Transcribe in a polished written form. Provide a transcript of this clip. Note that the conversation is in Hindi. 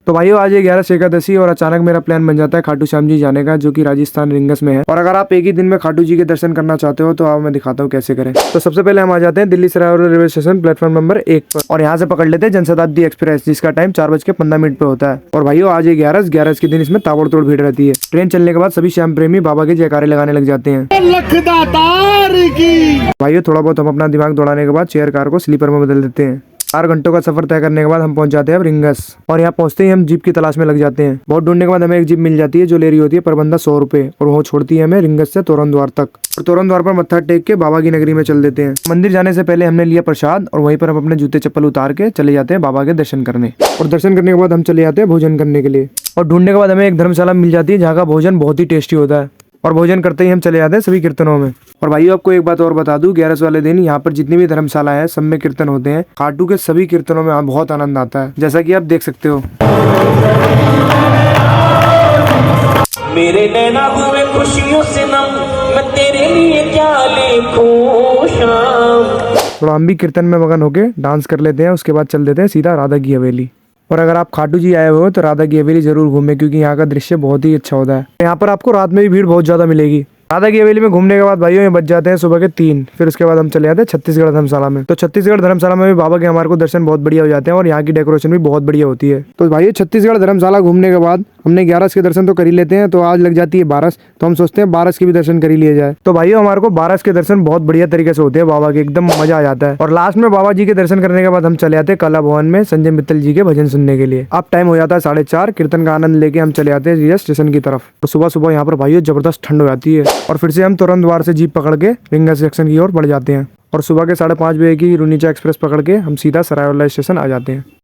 तो भाइयों आज 11 से एकादशी और अचानक मेरा प्लान बन जाता है खाटू श्याम जी जाने का, जो कि राजस्थान रिंगस में है। और अगर आप एक ही दिन में खाटू जी के दर्शन करना चाहते हो तो आओ मैं दिखाता हूँ कैसे करें। तो सबसे पहले हम आ जाते हैं Delhi Sarai railway station platform number 1 पर, और यहाँ से पकड़ लेते हैं जनशताब्दी एक्सप्रेस, जिसका टाइम 4:15 पे होता है। और भाइयों आज 11 के दिन इसमें ताबड़तोड़ भीड़ रहती है। ट्रेन चलने के बाद सभी श्याम प्रेमी बाबा के जयकारे लगाने लग जाते हैं। भाइयों थोड़ा बहुत हम अपना दिमाग दौड़ाने के बाद चेयर कार को स्लीपर में बदल देते हैं। 4 घंटों का सफर तय करने के बाद हम पहुंच जाते हैं अब रिंगस, और यहाँ पहुंचते ही हम जीप की तलाश में लग जाते हैं। बहुत ढूंढने के बाद हमें एक जीप मिल जाती है जो ले रही होती है प्रबंधा 100 रुपए, और वो छोड़ती है हमें रिंगस से तोरण द्वार तक। और तोरण द्वार पर मत्था टेक के बाबा की नगरी में चल देते हैं। मंदिर जाने से पहले हमने लिया प्रसाद, और वहीं पर हम अपने जूते चप्पल उतार के चले जाते हैं बाबा के दर्शन करने। और दर्शन करने के बाद हम चले जाते हैं भोजन करने के लिए। और ढूंढने के बाद हमें एक धर्मशाला मिल जाती है जहाँ का भोजन बहुत ही टेस्टी होता है। और भोजन करते ही हम चले जाते हैं सभी कीर्तनों में। और भाइयों आपको एक बात और बता दूं, 11 वाले दिन यहाँ पर जितनी भी धर्मशाला है सब में कीर्तन होते हैं। खाटू के सभी कीर्तनों में बहुत आनंद आता है, जैसा कि आप देख सकते हो। मेरे नैना हुए खुशियों से नम, मैं तेरे लिए क्या लिखूं शाम। थोड़ा हम भी कीर्तन में मगन होके डांस कर लेते हैं, उसके बाद चल देते हैं सीधा राधा की हवेली। और अगर आप खाटू जी आए हुए हो तो राधा की हवेली जरूर घूमें, क्योंकि यहाँ का दृश्य बहुत ही अच्छा होता है। यहाँ पर आपको रात में भी भीड़ बहुत ज्यादा मिलेगी। राधा की हवेली में घूमने के बाद भाइयों ये बच जाते हैं सुबह के 3। फिर उसके बाद हम चले जाते हैं छत्तीसगढ़ धर्मशाला में। तो छत्तीसगढ़ धर्मशाला में भी बाबा के हमारे को दर्शन बहुत बढ़िया हो जाते हैं, और यहाँ की डेकोरेशन भी बहुत बढ़िया होती है। तो भाइयों छत्तीसगढ़ धर्मशाला घूमने के बाद हमने 11 के दर्शन तो कर ही लेते हैं, तो आज लग जाती है 12, तो हम सोचते हैं 12 के भी दर्शन कर ही लिए जाए। तो भाइयों हमारे को 12 के दर्शन बहुत बढ़िया तरीके से होते हैं बाबा के, एकदम मजा आ जाता है। और लास्ट में बाबा जी के दर्शन करने के बाद हम चले जाते हैं कला भवन में संजय मित्तल जी के भजन सुनने के लिए। अब टाइम हो जाता है 4:30, कीर्तन का आनंद लेके हम चले जाते हैं स्टेशन की तरफ। तो सुबह सुबह यहाँ पर भाइयों जबरदस्त ठंड हो जाती है, और फिर से हम तोरण द्वार से जीप पकड़ के रिंगस जंक्शन की ओर बढ़ जाते हैं। और सुबह के 5:30 बजे की रुनीचा एक्सप्रेस पकड़ के हम सीधा सरायवाला स्टेशन आ जाते हैं।